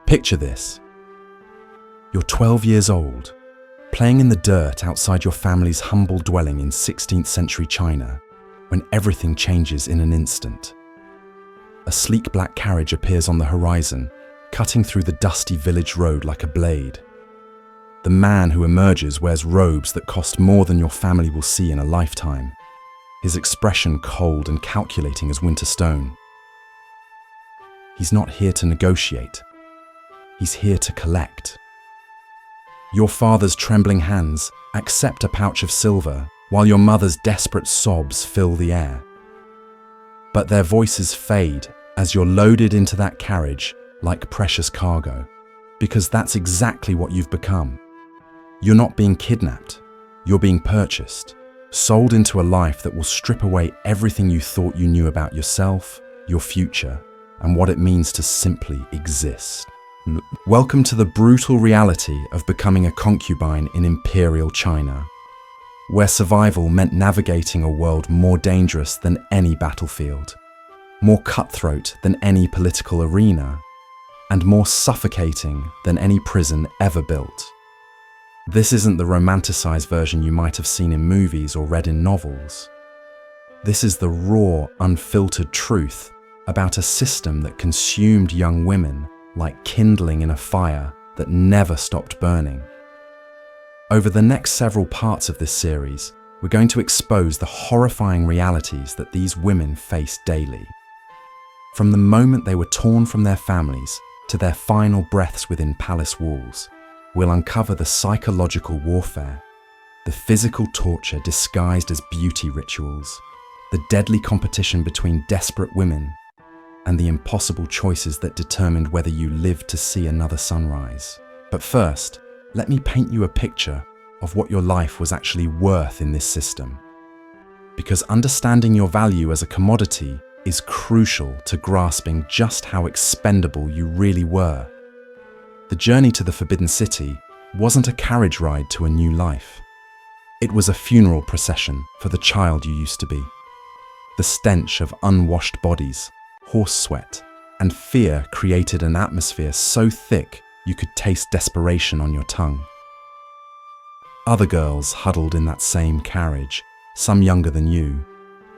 Picture this. You're 12 years old, playing in the dirt outside your family's humble dwelling in 16th century China, when everything changes in an instant. A sleek black carriage appears on the horizon, cutting through the dusty village road like a blade. The man who emerges wears robes that cost more than your family will see in a lifetime, his expression cold and calculating as winter stone. He's not here to negotiate. He's here to collect. Your father's trembling hands accept a pouch of silver, while your mother's desperate sobs fill the air. But their voices fade as you're loaded into that carriage like precious cargo, because that's exactly what you've become. You're not being kidnapped, you're being purchased, sold into a life that will strip away everything you thought you knew about yourself, your future, and what it means to simply exist. Welcome to the brutal reality of becoming a concubine in imperial China, where survival meant navigating a world more dangerous than any battlefield, more cutthroat than any political arena, and more suffocating than any prison ever built. This isn't the romanticized version you might have seen in movies or read in novels. This is the raw, unfiltered truth about a system that consumed young women like kindling in a fire that never stopped burning. Over the next several parts of this series, we're going to expose the horrifying realities that these women face daily. From the moment they were torn from their families to their final breaths within palace walls, we'll uncover the psychological warfare, the physical torture disguised as beauty rituals, the deadly competition between desperate women, and the impossible choices that determined whether you lived to see another sunrise. But first, let me paint you a picture of what your life was actually worth in this system. Because understanding your value as a commodity is crucial to grasping just how expendable you really were. The journey to the Forbidden City wasn't a carriage ride to a new life. It was a funeral procession for the child you used to be. The stench of unwashed bodies, horse sweat, and fear created an atmosphere so thick you could taste desperation on your tongue. Other girls huddled in that same carriage, some younger than you,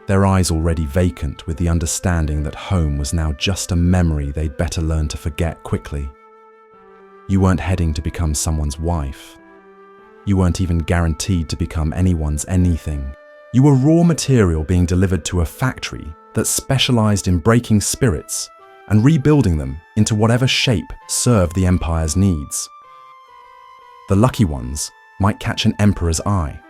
their eyes already vacant with the understanding that home was now just a memory they'd better learn to forget quickly. You weren't heading to become someone's wife. You weren't even guaranteed to become anyone's anything. You were raw material being delivered to a factory that specialized in breaking spirits and rebuilding them into whatever shape served the empire's needs. The lucky ones might catch an emperor's eye.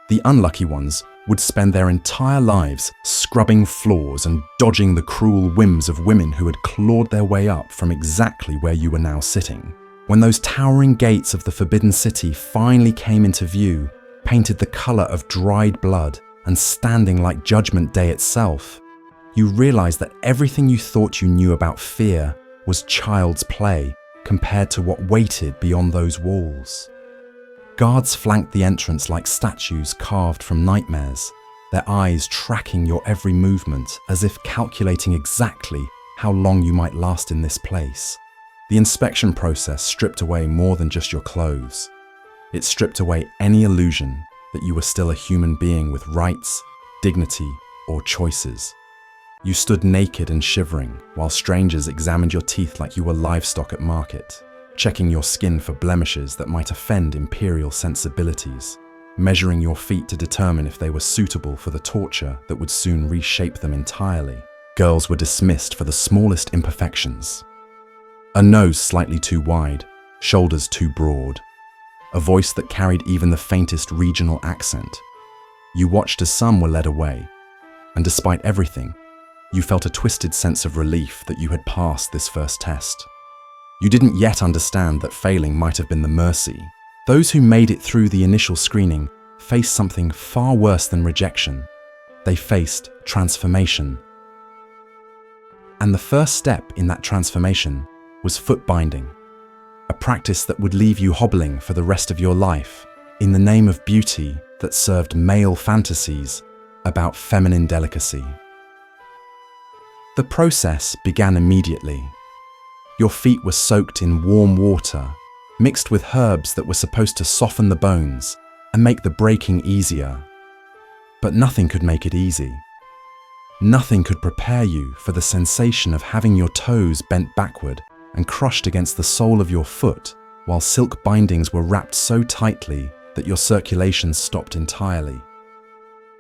The unlucky ones would spend their entire lives scrubbing floors and dodging the cruel whims of women who had clawed their way up from exactly where you were now sitting. When those towering gates of the Forbidden City finally came into view, painted the color of dried blood and standing like Judgment Day itself, you realized that everything you thought you knew about fear was child's play compared to what waited beyond those walls. Guards flanked the entrance like statues carved from nightmares, their eyes tracking your every movement as if calculating exactly how long you might last in this place. The inspection process stripped away more than just your clothes. It stripped away any illusion that you were still a human being with rights, dignity, or choices. You stood naked and shivering while strangers examined your teeth like you were livestock at market, checking your skin for blemishes that might offend imperial sensibilities, measuring your feet to determine if they were suitable for the torture that would soon reshape them entirely. Girls were dismissed for the smallest imperfections. A nose slightly too wide, shoulders too broad, a voice that carried even the faintest regional accent. You watched as some were led away, and despite everything, you felt a twisted sense of relief that you had passed this first test. You didn't yet understand that failing might have been the mercy. Those who made it through the initial screening faced something far worse than rejection. They faced transformation. And the first step in that transformation was foot binding, a practice that would leave you hobbling for the rest of your life in the name of beauty that served male fantasies about feminine delicacy. The process began immediately. Your feet were soaked in warm water, mixed with herbs that were supposed to soften the bones and make the breaking easier. But nothing could make it easy. Nothing could prepare you for the sensation of having your toes bent backward and crushed against the sole of your foot, while silk bindings were wrapped so tightly that your circulation stopped entirely.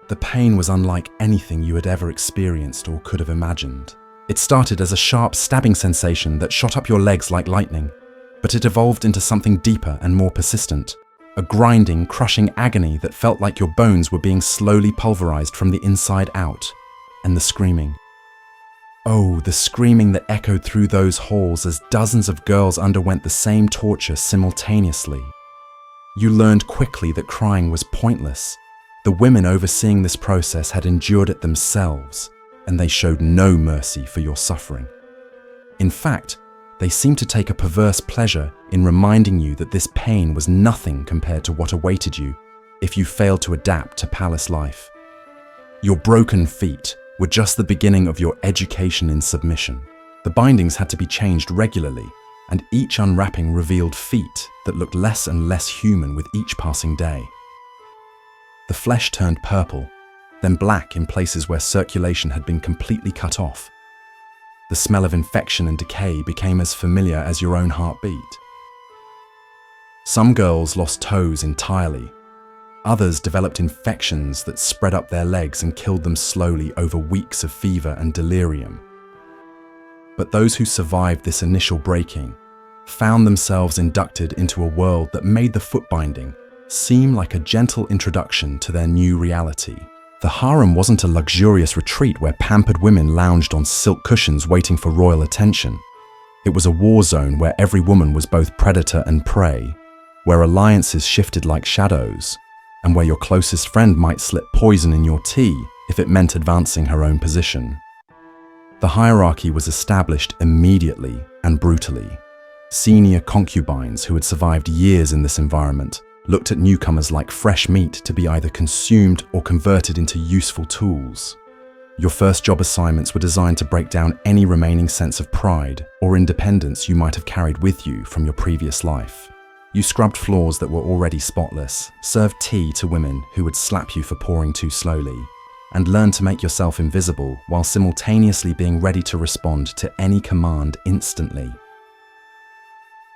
The pain was unlike anything you had ever experienced or could have imagined. It started as a sharp stabbing sensation that shot up your legs like lightning, but it evolved into something deeper and more persistent, a grinding, crushing agony that felt like your bones were being slowly pulverized from the inside out. And the screaming. Oh, the screaming that echoed through those halls as dozens of girls underwent the same torture simultaneously. You learned quickly that crying was pointless. The women overseeing this process had endured it themselves, and they showed no mercy for your suffering. In fact, they seemed to take a perverse pleasure in reminding you that this pain was nothing compared to what awaited you if you failed to adapt to palace life. Your broken feet were just the beginning of your education in submission. The bindings had to be changed regularly, and each unwrapping revealed feet that looked less and less human with each passing day. The flesh turned purple, then black in places where circulation had been completely cut off. The smell of infection and decay became as familiar as your own heartbeat. Some girls lost toes entirely. Others developed infections that spread up their legs and killed them slowly over weeks of fever and delirium. But those who survived this initial breaking found themselves inducted into a world that made the foot binding seem like a gentle introduction to their new reality. The harem wasn't a luxurious retreat where pampered women lounged on silk cushions waiting for royal attention. It was a war zone where every woman was both predator and prey, where alliances shifted like shadows, and where your closest friend might slip poison in your tea if it meant advancing her own position. The hierarchy was established immediately and brutally. Senior concubines who had survived years in this environment looked at newcomers like fresh meat to be either consumed or converted into useful tools. Your first job assignments were designed to break down any remaining sense of pride or independence you might have carried with you from your previous life. You scrubbed floors that were already spotless, served tea to women who would slap you for pouring too slowly, and learned to make yourself invisible while simultaneously being ready to respond to any command instantly.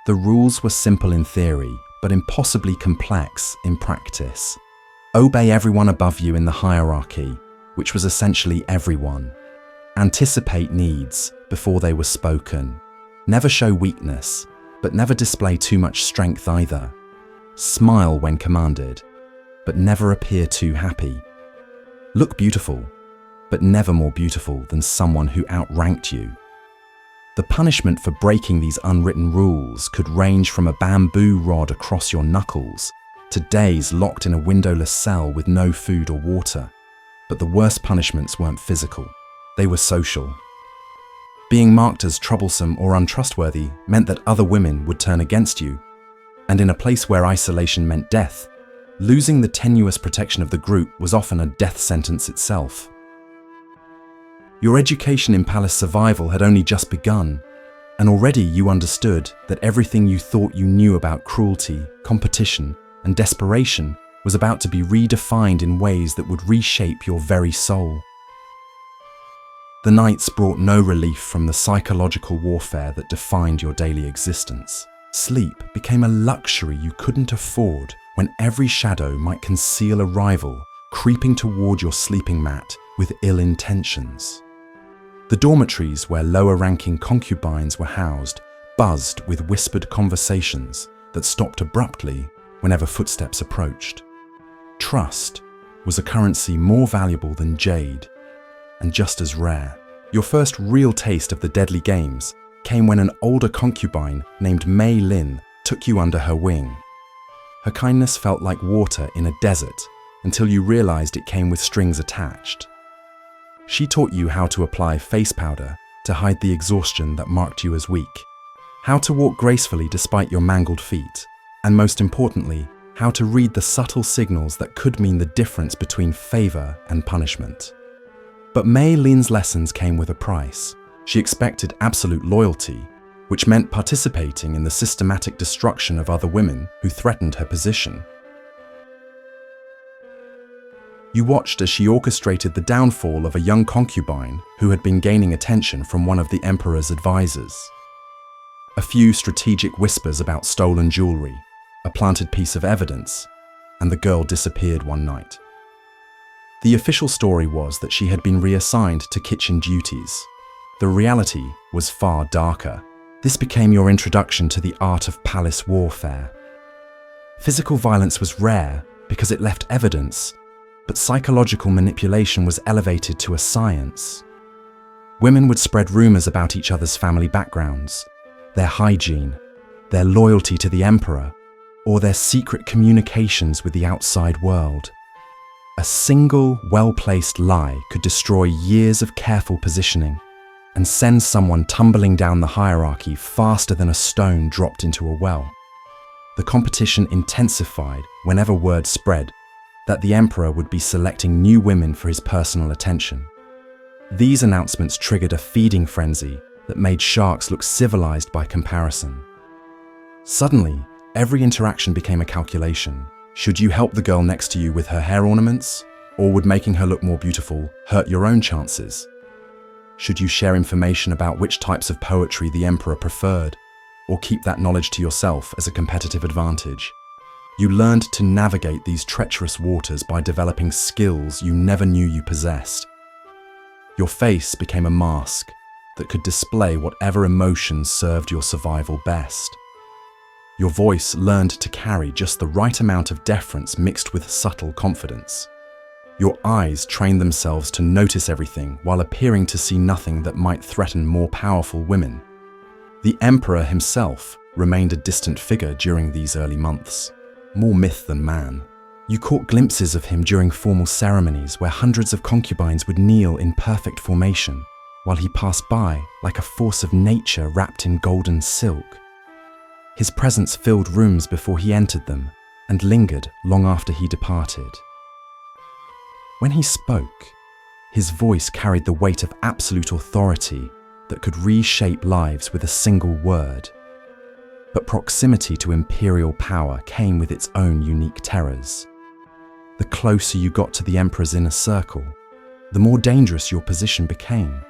The rules were simple in theory, but impossibly complex in practice. Obey everyone above you in the hierarchy, which was essentially everyone. Anticipate needs before they were spoken. Never show weakness, but never display too much strength either. Smile when commanded, but never appear too happy. Look beautiful, but never more beautiful than someone who outranked you. The punishment for breaking these unwritten rules could range from a bamboo rod across your knuckles to days locked in a windowless cell with no food or water. But the worst punishments weren't physical, they were social. Being marked as troublesome or untrustworthy meant that other women would turn against you, and in a place where isolation meant death, losing the tenuous protection of the group was often a death sentence itself. Your education in palace survival had only just begun, and already you understood that everything you thought you knew about cruelty, competition, and desperation was about to be redefined in ways that would reshape your very soul. The nights brought no relief from the psychological warfare that defined your daily existence. Sleep became a luxury you couldn't afford when every shadow might conceal a rival creeping toward your sleeping mat with ill intentions. The dormitories where lower-ranking concubines were housed buzzed with whispered conversations that stopped abruptly whenever footsteps approached. Trust was a currency more valuable than jade, and just as rare. Your first real taste of the deadly games came when an older concubine named Mei Lin took you under her wing. Her kindness felt like water in a desert until you realized it came with strings attached. She taught you how to apply face powder to hide the exhaustion that marked you as weak, how to walk gracefully despite your mangled feet, and most importantly, how to read the subtle signals that could mean the difference between favor and punishment. But Mei Lin's lessons came with a price. She expected absolute loyalty, which meant participating in the systematic destruction of other women who threatened her position. You watched as she orchestrated the downfall of a young concubine who had been gaining attention from one of the emperor's advisors. A few strategic whispers about stolen jewelry, a planted piece of evidence, and the girl disappeared one night. The official story was that she had been reassigned to kitchen duties. The reality was far darker. This became your introduction to the art of palace warfare. Physical violence was rare because it left evidence, but psychological manipulation was elevated to a science. Women would spread rumors about each other's family backgrounds, their hygiene, their loyalty to the emperor, or their secret communications with the outside world. A single, well-placed lie could destroy years of careful positioning and send someone tumbling down the hierarchy faster than a stone dropped into a well. The competition intensified whenever word spread that the emperor would be selecting new women for his personal attention. These announcements triggered a feeding frenzy that made sharks look civilized by comparison. Suddenly, every interaction became a calculation. Should you help the girl next to you with her hair ornaments, or would making her look more beautiful hurt your own chances? Should you share information about which types of poetry the emperor preferred, or keep that knowledge to yourself as a competitive advantage? You learned to navigate these treacherous waters by developing skills you never knew you possessed. Your face became a mask that could display whatever emotions served your survival best. Your voice learned to carry just the right amount of deference mixed with subtle confidence. Your eyes trained themselves to notice everything while appearing to see nothing that might threaten more powerful women. The emperor himself remained a distant figure during these early months. More myth than man. You caught glimpses of him during formal ceremonies where hundreds of concubines would kneel in perfect formation while he passed by like a force of nature wrapped in golden silk. His presence filled rooms before he entered them and lingered long after he departed. When he spoke, his voice carried the weight of absolute authority that could reshape lives with a single word. But proximity to imperial power came with its own unique terrors. The closer you got to the emperor's inner circle, the more dangerous your position became.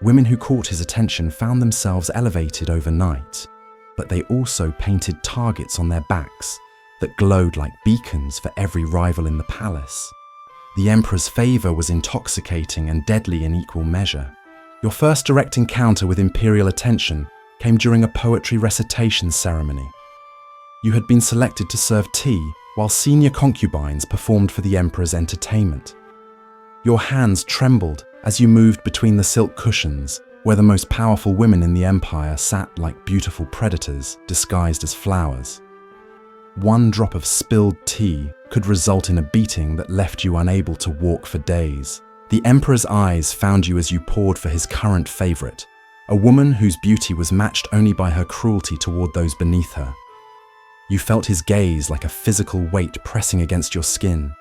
Women who caught his attention found themselves elevated overnight, but they also painted targets on their backs that glowed like beacons for every rival in the palace. The emperor's favor was intoxicating and deadly in equal measure. Your first direct encounter with imperial attention came during a poetry recitation ceremony. You had been selected to serve tea while senior concubines performed for the emperor's entertainment. Your hands trembled as you moved between the silk cushions where the most powerful women in the empire sat like beautiful predators disguised as flowers. One drop of spilled tea could result in a beating that left you unable to walk for days. The emperor's eyes found you as you poured for his current favorite, a woman whose beauty was matched only by her cruelty toward those beneath her. You felt his gaze like a physical weight pressing against your skin,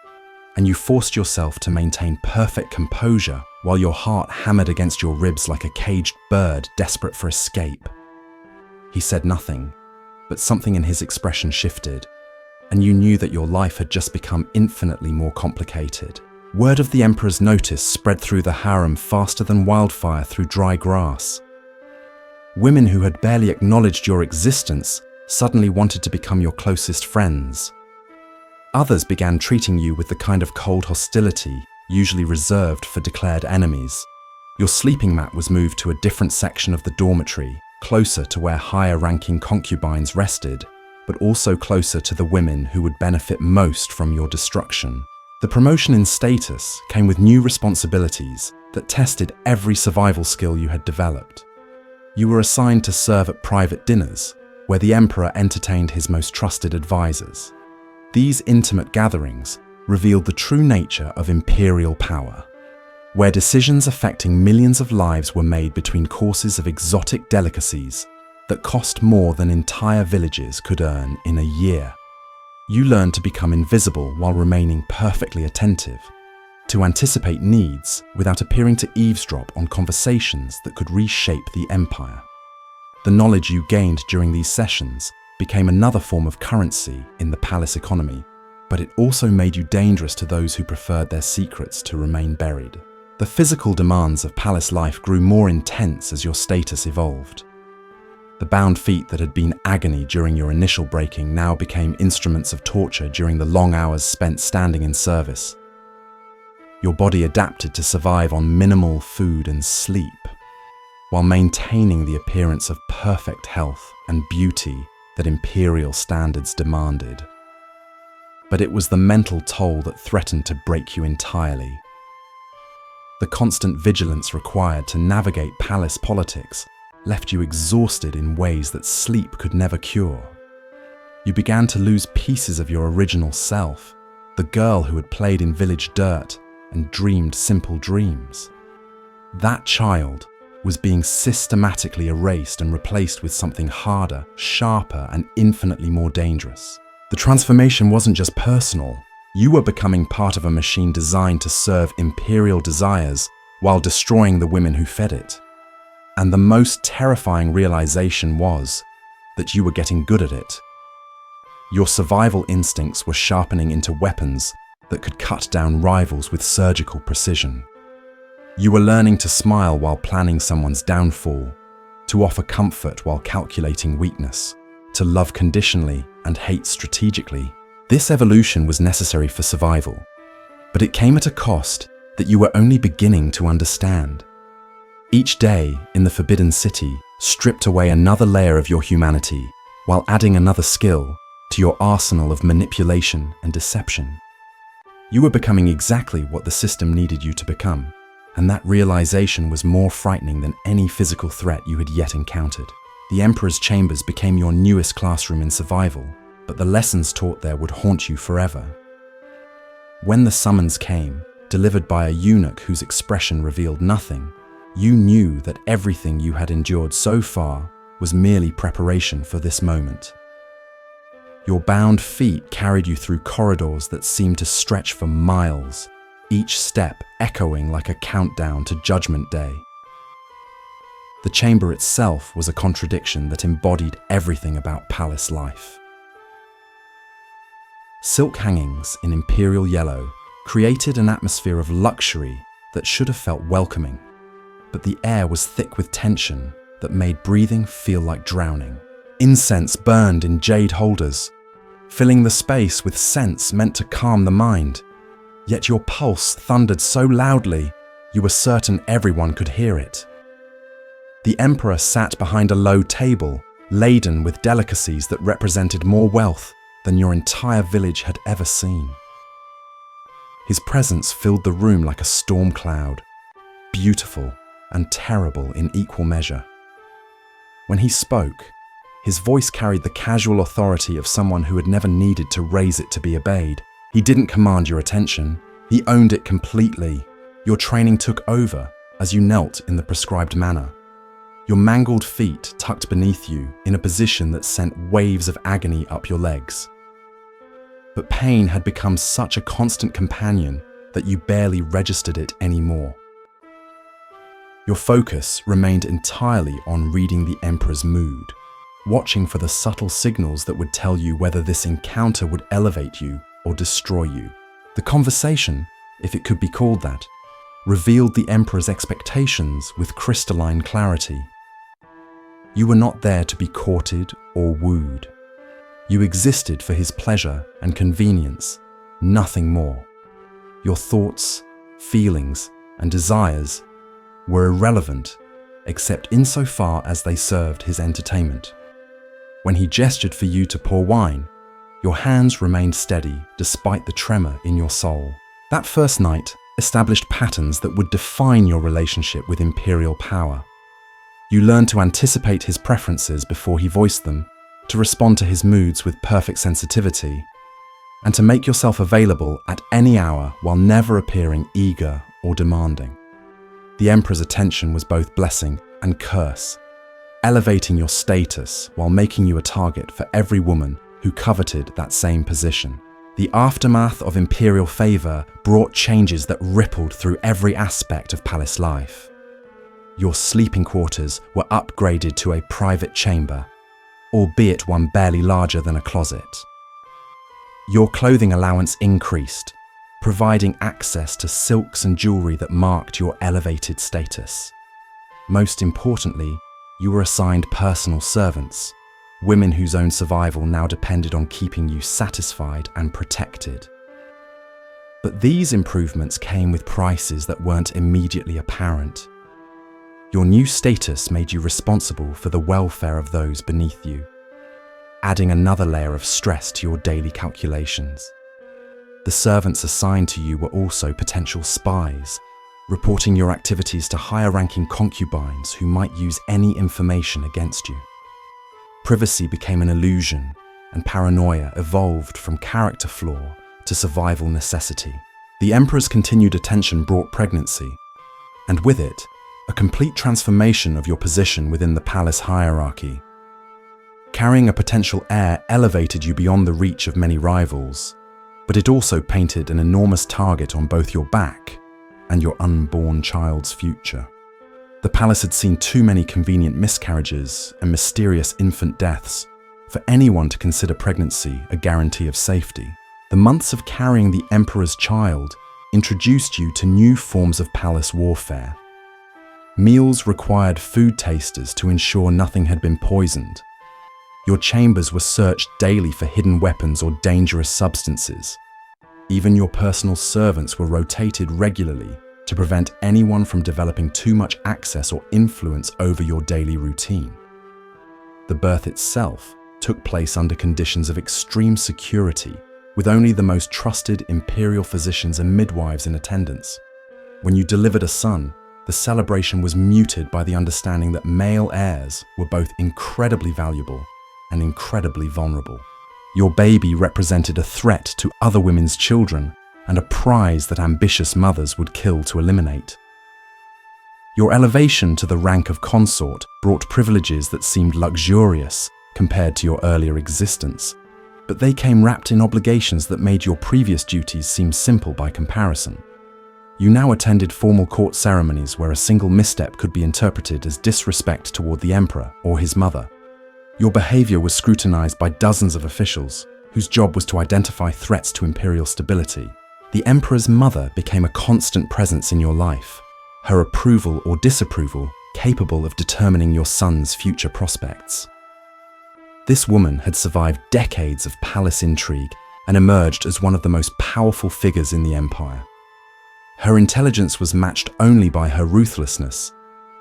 and you forced yourself to maintain perfect composure while your heart hammered against your ribs like a caged bird desperate for escape. He said nothing, but something in his expression shifted, and you knew that your life had just become infinitely more complicated. Word of the emperor's notice spread through the harem faster than wildfire through dry grass. Women who had barely acknowledged your existence suddenly wanted to become your closest friends. Others began treating you with the kind of cold hostility usually reserved for declared enemies. Your sleeping mat was moved to a different section of the dormitory, closer to where higher-ranking concubines rested, but also closer to the women who would benefit most from your destruction. The promotion in status came with new responsibilities that tested every survival skill you had developed. You were assigned to serve at private dinners, where the emperor entertained his most trusted advisors. These intimate gatherings revealed the true nature of imperial power, where decisions affecting millions of lives were made between courses of exotic delicacies that cost more than entire villages could earn in a year. You learned to become invisible while remaining perfectly attentive, to anticipate needs without appearing to eavesdrop on conversations that could reshape the empire. The knowledge you gained during these sessions became another form of currency in the palace economy, but it also made you dangerous to those who preferred their secrets to remain buried. The physical demands of palace life grew more intense as your status evolved. The bound feet that had been agony during your initial breaking now became instruments of torture during the long hours spent standing in service. Your body adapted to survive on minimal food and sleep, while maintaining the appearance of perfect health and beauty that imperial standards demanded. But it was the mental toll that threatened to break you entirely. The constant vigilance required to navigate palace politics left you exhausted in ways that sleep could never cure. You began to lose pieces of your original self, the girl who had played in village dirt and dreamed simple dreams. That child was being systematically erased and replaced with something harder, sharper, and infinitely more dangerous. The transformation wasn't just personal. You were becoming part of a machine designed to serve imperial desires while destroying the women who fed it. And the most terrifying realization was that you were getting good at it. Your survival instincts were sharpening into weapons that could cut down rivals with surgical precision. You were learning to smile while planning someone's downfall, to offer comfort while calculating weakness, to love conditionally and hate strategically. This evolution was necessary for survival, but it came at a cost that you were only beginning to understand. Each day in the Forbidden City stripped away another layer of your humanity while adding another skill to your arsenal of manipulation and deception. You were becoming exactly what the system needed you to become, and that realization was more frightening than any physical threat you had yet encountered. The Emperor's chambers became your newest classroom in survival, but the lessons taught there would haunt you forever. When the summons came, delivered by a eunuch whose expression revealed nothing, you knew that everything you had endured so far was merely preparation for this moment. Your bound feet carried you through corridors that seemed to stretch for miles, each step echoing like a countdown to Judgment Day. The chamber itself was a contradiction that embodied everything about palace life. Silk hangings in imperial yellow created an atmosphere of luxury that should have felt welcoming, but the air was thick with tension that made breathing feel like drowning. Incense burned in jade holders, filling the space with scents meant to calm the mind, yet your pulse thundered so loudly you were certain everyone could hear it. The Emperor sat behind a low table, laden with delicacies that represented more wealth than your entire village had ever seen. His presence filled the room like a storm cloud, beautiful and terrible in equal measure. When he spoke, his voice carried the casual authority of someone who had never needed to raise it to be obeyed. He didn't command your attention, he owned it completely. Your training took over as you knelt in the prescribed manner. Your mangled feet tucked beneath you in a position that sent waves of agony up your legs. But pain had become such a constant companion that you barely registered it anymore. Your focus remained entirely on reading the Emperor's mood, watching for the subtle signals that would tell you whether this encounter would elevate you or destroy you. The conversation, if it could be called that, revealed the Emperor's expectations with crystalline clarity. You were not there to be courted or wooed. You existed for his pleasure and convenience, nothing more. Your thoughts, feelings, and desires were irrelevant except insofar as they served his entertainment. When he gestured for you to pour wine, your hands remained steady despite the tremor in your soul. That first night established patterns that would define your relationship with imperial power. You learned to anticipate his preferences before he voiced them, to respond to his moods with perfect sensitivity, and to make yourself available at any hour while never appearing eager or demanding. The Emperor's attention was both blessing and curse, elevating your status while making you a target for every woman who coveted that same position. The aftermath of imperial favor brought changes that rippled through every aspect of palace life. Your sleeping quarters were upgraded to a private chamber, albeit one barely larger than a closet. Your clothing allowance increased, providing access to silks and jewelry that marked your elevated status. Most importantly, you were assigned personal servants, women whose own survival now depended on keeping you satisfied and protected. But these improvements came with prices that weren't immediately apparent. Your new status made you responsible for the welfare of those beneath you, adding another layer of stress to your daily calculations. The servants assigned to you were also potential spies, reporting your activities to higher-ranking concubines who might use any information against you. Privacy became an illusion, and paranoia evolved from character flaw to survival necessity. The emperor's continued attention brought pregnancy, and with it, a complete transformation of your position within the palace hierarchy. Carrying a potential heir elevated you beyond the reach of many rivals, but it also painted an enormous target on both your back and your unborn child's future. The palace had seen too many convenient miscarriages and mysterious infant deaths for anyone to consider pregnancy a guarantee of safety. The months of carrying the emperor's child introduced you to new forms of palace warfare. Meals required food tasters to ensure nothing had been poisoned. Your chambers were searched daily for hidden weapons or dangerous substances. Even your personal servants were rotated regularly to prevent anyone from developing too much access or influence over your daily routine. The birth itself took place under conditions of extreme security, with only the most trusted imperial physicians and midwives in attendance. When you delivered a son, the celebration was muted by the understanding that male heirs were both incredibly valuable and incredibly vulnerable. Your baby represented a threat to other women's children and a prize that ambitious mothers would kill to eliminate. Your elevation to the rank of consort brought privileges that seemed luxurious compared to your earlier existence, but they came wrapped in obligations that made your previous duties seem simple by comparison. You now attended formal court ceremonies where a single misstep could be interpreted as disrespect toward the emperor or his mother. Your behavior was scrutinized by dozens of officials, whose job was to identify threats to imperial stability. The emperor's mother became a constant presence in your life, her approval or disapproval capable of determining your son's future prospects. This woman had survived decades of palace intrigue and emerged as one of the most powerful figures in the empire. Her intelligence was matched only by her ruthlessness,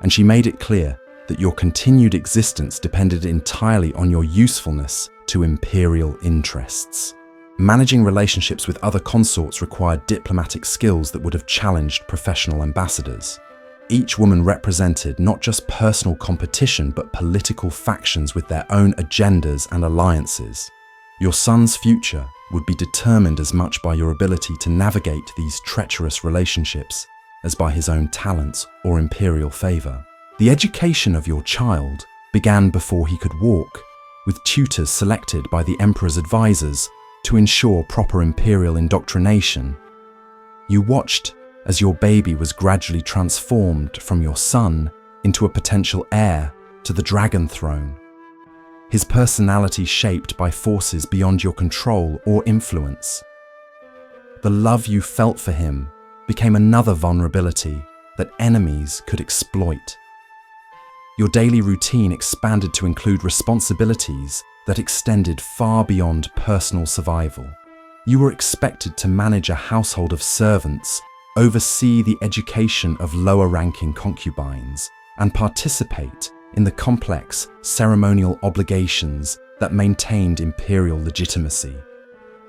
and she made it clear that your continued existence depended entirely on your usefulness to imperial interests. Managing relationships with other consorts required diplomatic skills that would have challenged professional ambassadors. Each woman represented not just personal competition, but political factions with their own agendas and alliances. Your son's future would be determined as much by your ability to navigate these treacherous relationships as by his own talents or imperial favor. The education of your child began before he could walk, with tutors selected by the emperor's advisors to ensure proper imperial indoctrination. You watched as your baby was gradually transformed from your son into a potential heir to the dragon throne. His personality shaped by forces beyond your control or influence. The love you felt for him became another vulnerability that enemies could exploit. Your daily routine expanded to include responsibilities that extended far beyond personal survival. You were expected to manage a household of servants, oversee the education of lower-ranking concubines, and participate in the complex ceremonial obligations that maintained imperial legitimacy.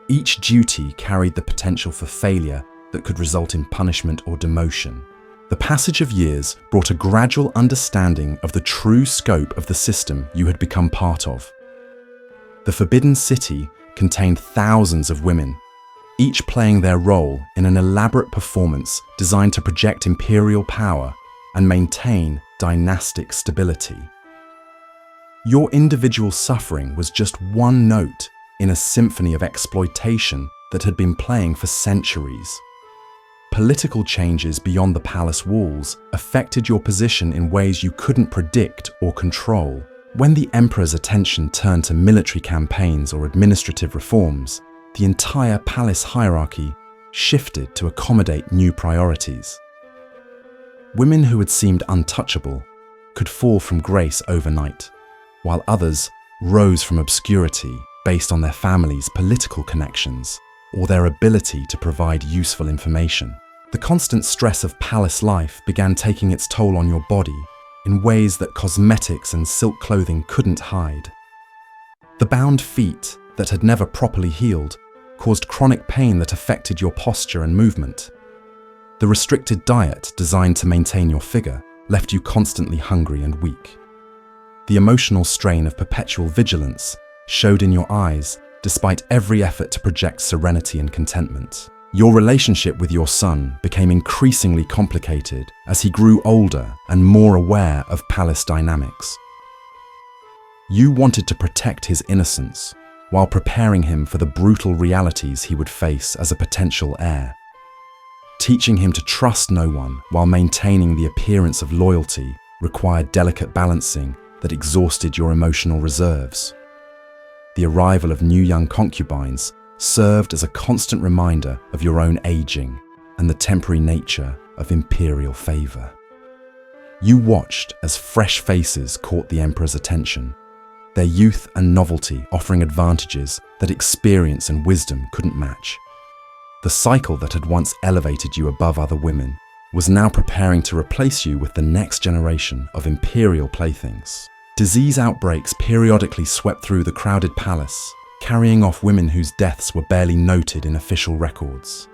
Each duty carried the potential for failure that could result in punishment or demotion. The passage of years brought a gradual understanding of the true scope of the system you had become part of. The Forbidden City contained thousands of women, each playing their role in an elaborate performance designed to project imperial power and maintain dynastic stability. Your individual suffering was just one note in a symphony of exploitation that had been playing for centuries. Political changes beyond the palace walls affected your position in ways you couldn't predict or control. When the emperor's attention turned to military campaigns or administrative reforms, the entire palace hierarchy shifted to accommodate new priorities. Women who had seemed untouchable could fall from grace overnight, while others rose from obscurity based on their family's political connections or their ability to provide useful information. The constant stress of palace life began taking its toll on your body in ways that cosmetics and silk clothing couldn't hide. The bound feet that had never properly healed caused chronic pain that affected your posture and movement. The restricted diet designed to maintain your figure left you constantly hungry and weak. The emotional strain of perpetual vigilance showed in your eyes despite every effort to project serenity and contentment. Your relationship with your son became increasingly complicated as he grew older and more aware of palace dynamics. You wanted to protect his innocence while preparing him for the brutal realities he would face as a potential heir. Teaching him to trust no one while maintaining the appearance of loyalty required delicate balancing that exhausted your emotional reserves. The arrival of new young concubines served as a constant reminder of your own aging and the temporary nature of imperial favor. You watched as fresh faces caught the emperor's attention, their youth and novelty offering advantages that experience and wisdom couldn't match. The cycle that had once elevated you above other women was now preparing to replace you with the next generation of imperial playthings. Disease outbreaks periodically swept through the crowded palace, carrying off women whose deaths were barely noted in official records.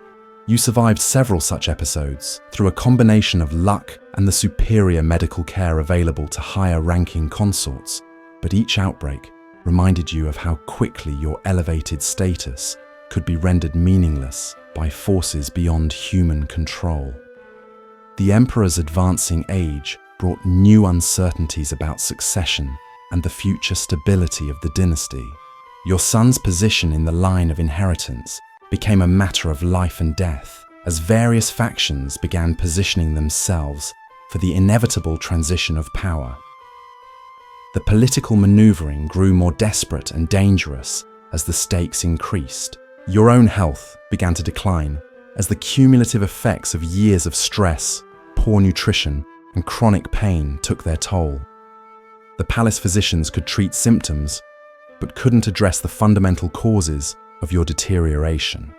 You survived several such episodes through a combination of luck and the superior medical care available to higher-ranking consorts, but each outbreak reminded you of how quickly your elevated status could be rendered meaningless by forces beyond human control. The emperor's advancing age brought new uncertainties about succession and the future stability of the dynasty. Your son's position in the line of inheritance became a matter of life and death as various factions began positioning themselves for the inevitable transition of power. The political maneuvering grew more desperate and dangerous as the stakes increased. Your own health began to decline as the cumulative effects of years of stress, poor nutrition, and chronic pain took their toll. The palace physicians could treat symptoms, but couldn't address the fundamental causes of your deterioration.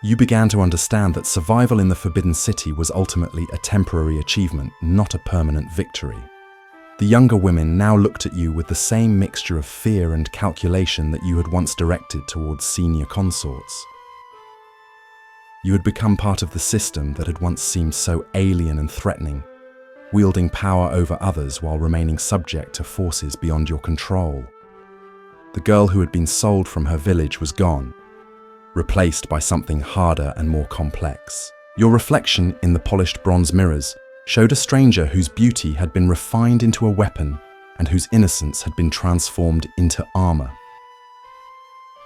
You began to understand that survival in the Forbidden City was ultimately a temporary achievement, not a permanent victory. The younger women now looked at you with the same mixture of fear and calculation that you had once directed towards senior consorts. You had become part of the system that had once seemed so alien and threatening, wielding power over others while remaining subject to forces beyond your control. The girl who had been sold from her village was gone, replaced by something harder and more complex. Your reflection in the polished bronze mirrors showed a stranger whose beauty had been refined into a weapon and whose innocence had been transformed into armor.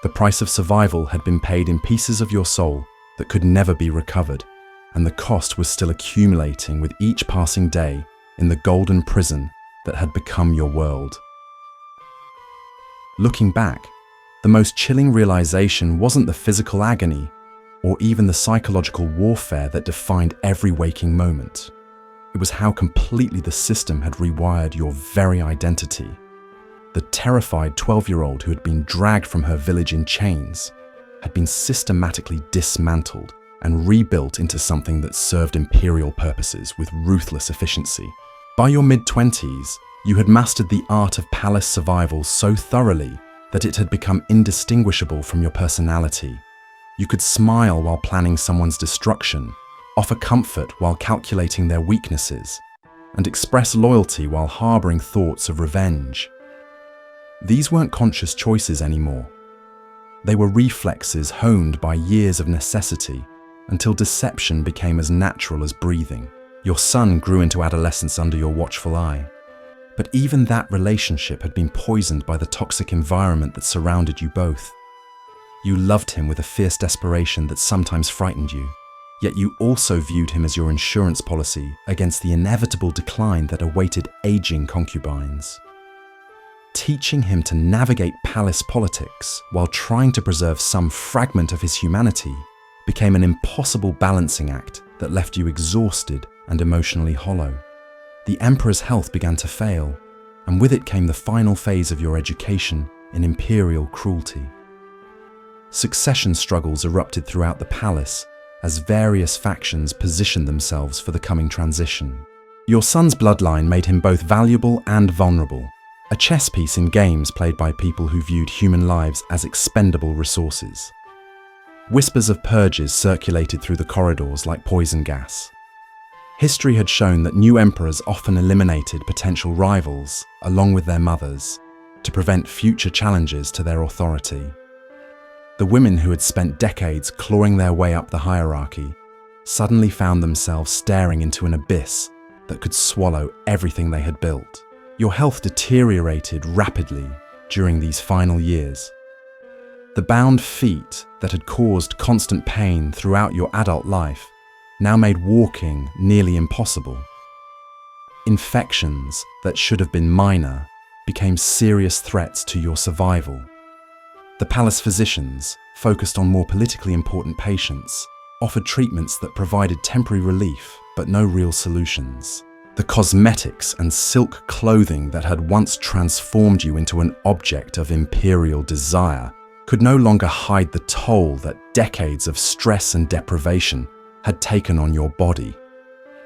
The price of survival had been paid in pieces of your soul that could never be recovered, and the cost was still accumulating with each passing day in the golden prison that had become your world. Looking back, the most chilling realization wasn't the physical agony or even the psychological warfare that defined every waking moment. It was how completely the system had rewired your very identity. The terrified 12-year-old who had been dragged from her village in chains had been systematically dismantled and rebuilt into something that served imperial purposes with ruthless efficiency. By your mid-20s, you had mastered the art of palace survival so thoroughly that it had become indistinguishable from your personality. You could smile while planning someone's destruction, offer comfort while calculating their weaknesses, and express loyalty while harboring thoughts of revenge. These weren't conscious choices anymore. They were reflexes honed by years of necessity until deception became as natural as breathing. Your son grew into adolescence under your watchful eye. But even that relationship had been poisoned by the toxic environment that surrounded you both. You loved him with a fierce desperation that sometimes frightened you, yet you also viewed him as your insurance policy against the inevitable decline that awaited aging concubines. Teaching him to navigate palace politics while trying to preserve some fragment of his humanity became an impossible balancing act that left you exhausted and emotionally hollow. The emperor's health began to fail, and with it came the final phase of your education in imperial cruelty. Succession struggles erupted throughout the palace as various factions positioned themselves for the coming transition. Your son's bloodline made him both valuable and vulnerable, a chess piece in games played by people who viewed human lives as expendable resources. Whispers of purges circulated through the corridors like poison gas. History had shown that new emperors often eliminated potential rivals, along with their mothers, to prevent future challenges to their authority. The women who had spent decades clawing their way up the hierarchy suddenly found themselves staring into an abyss that could swallow everything they had built. Your health deteriorated rapidly during these final years. The bound feet that had caused constant pain throughout your adult life now made walking nearly impossible. Infections that should have been minor became serious threats to your survival. The palace physicians, focused on more politically important patients, offered treatments that provided temporary relief but no real solutions. The cosmetics and silk clothing that had once transformed you into an object of imperial desire could no longer hide the toll that decades of stress and deprivation had taken on your body.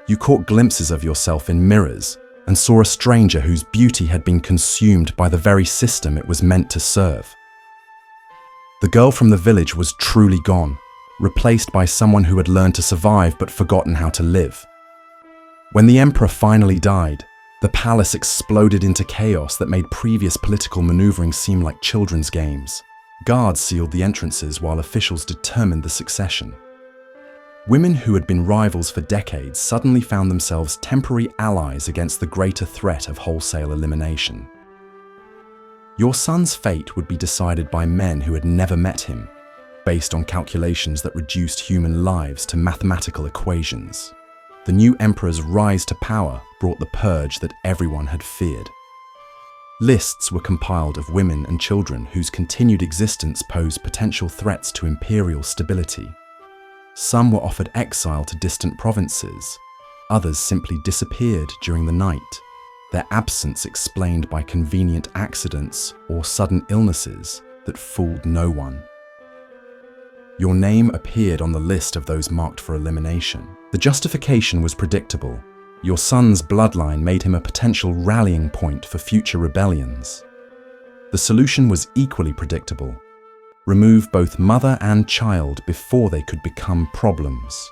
You caught glimpses of yourself in mirrors and saw a stranger whose beauty had been consumed by the very system it was meant to serve. The girl from the village was truly gone, replaced by someone who had learned to survive but forgotten how to live. When the emperor finally died, the palace exploded into chaos that made previous political maneuvering seem like children's games. Guards sealed the entrances while officials determined the succession. Women who had been rivals for decades suddenly found themselves temporary allies against the greater threat of wholesale elimination. Your son's fate would be decided by men who had never met him, based on calculations that reduced human lives to mathematical equations. The new emperor's rise to power brought the purge that everyone had feared. Lists were compiled of women and children whose continued existence posed potential threats to imperial stability. Some were offered exile to distant provinces, others simply disappeared during the night, their absence explained by convenient accidents or sudden illnesses that fooled no one. Your name appeared on the list of those marked for elimination. The justification was predictable. Your son's bloodline made him a potential rallying point for future rebellions. The solution was equally predictable. Remove both mother and child before they could become problems.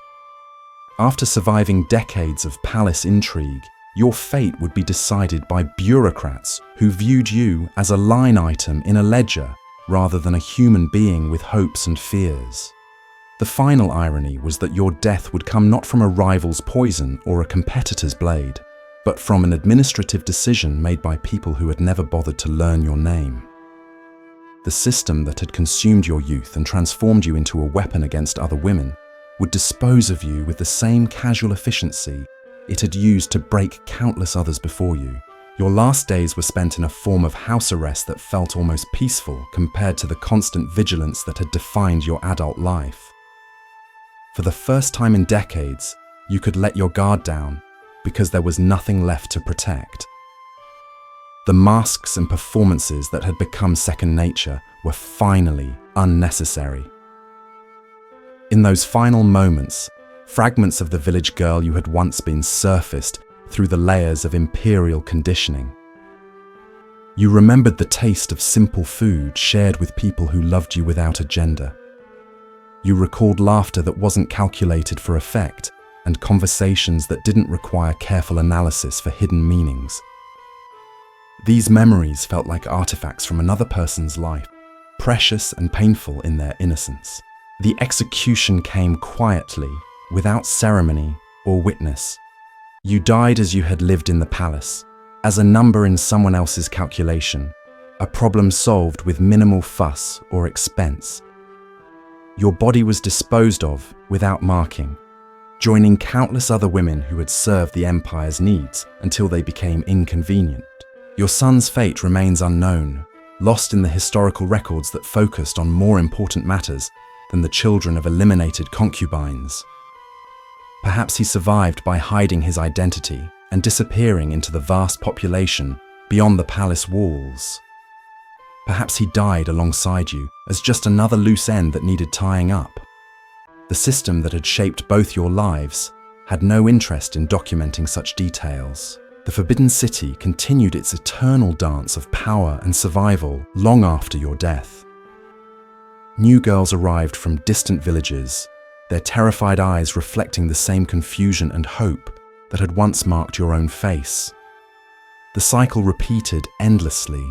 After surviving decades of palace intrigue, your fate would be decided by bureaucrats who viewed you as a line item in a ledger rather than a human being with hopes and fears. The final irony was that your death would come not from a rival's poison or a competitor's blade, but from an administrative decision made by people who had never bothered to learn your name. The system that had consumed your youth and transformed you into a weapon against other women would dispose of you with the same casual efficiency it had used to break countless others before you. Your last days were spent in a form of house arrest that felt almost peaceful compared to the constant vigilance that had defined your adult life. For the first time in decades, you could let your guard down because there was nothing left to protect. The masks and performances that had become second nature were finally unnecessary. In those final moments, fragments of the village girl you had once been surfaced through the layers of imperial conditioning. You remembered the taste of simple food shared with people who loved you without agenda. You recalled laughter that wasn't calculated for effect and conversations that didn't require careful analysis for hidden meanings. These memories felt like artifacts from another person's life, precious and painful in their innocence. The execution came quietly, without ceremony or witness. You died as you had lived in the palace, as a number in someone else's calculation, a problem solved with minimal fuss or expense. your body was disposed of without marking, joining countless other women who had served the empire's needs until they became inconvenient. Your son's fate remains unknown, lost in the historical records that focused on more important matters than the children of eliminated concubines. Perhaps he survived by hiding his identity and disappearing into the vast population beyond the palace walls. Perhaps he died alongside you as just another loose end that needed tying up. The system that had shaped both your lives had no interest in documenting such details. The Forbidden City continued its eternal dance of power and survival long after your death. New girls arrived from distant villages, their terrified eyes reflecting the same confusion and hope that had once marked your own face. The cycle repeated endlessly,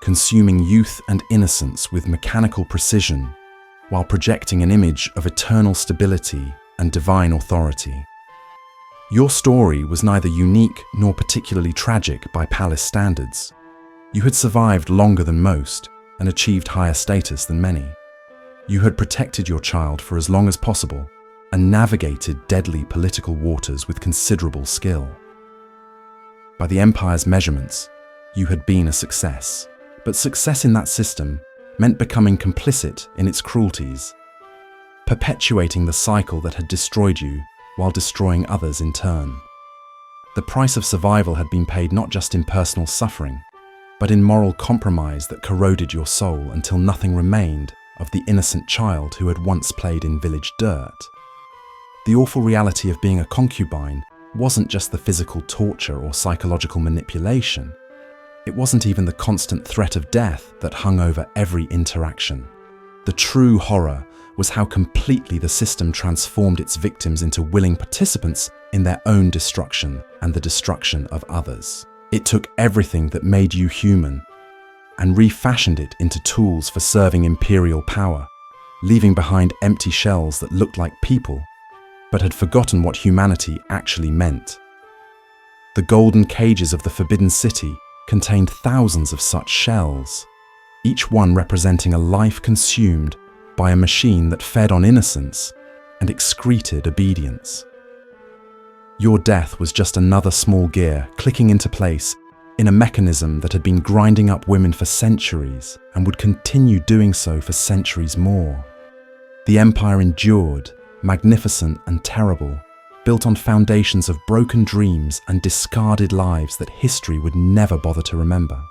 consuming youth and innocence with mechanical precision, while projecting an image of eternal stability and divine authority. Your story was neither unique nor particularly tragic by palace standards. You had survived longer than most and achieved higher status than many. You had protected your child for as long as possible and navigated deadly political waters with considerable skill. By the Empire's measurements, you had been a success, but success in that system meant becoming complicit in its cruelties, perpetuating the cycle that had destroyed you while destroying others in turn. The price of survival had been paid not just in personal suffering, but in moral compromise that corroded your soul until nothing remained of the innocent child who had once played in village dirt. The awful reality of being a concubine wasn't just the physical torture or psychological manipulation. It wasn't even the constant threat of death that hung over every interaction. The true horror was how completely the system transformed its victims into willing participants in their own destruction and the destruction of others. It took everything that made you human and refashioned it into tools for serving imperial power, leaving behind empty shells that looked like people, but had forgotten what humanity actually meant. The golden cages of the Forbidden City contained thousands of such shells, each one representing a life consumed by a machine that fed on innocence and excreted obedience. Your death was just another small gear clicking into place in a mechanism that had been grinding up women for centuries and would continue doing so for centuries more. The Empire endured, magnificent and terrible, built on foundations of broken dreams and discarded lives that history would never bother to remember.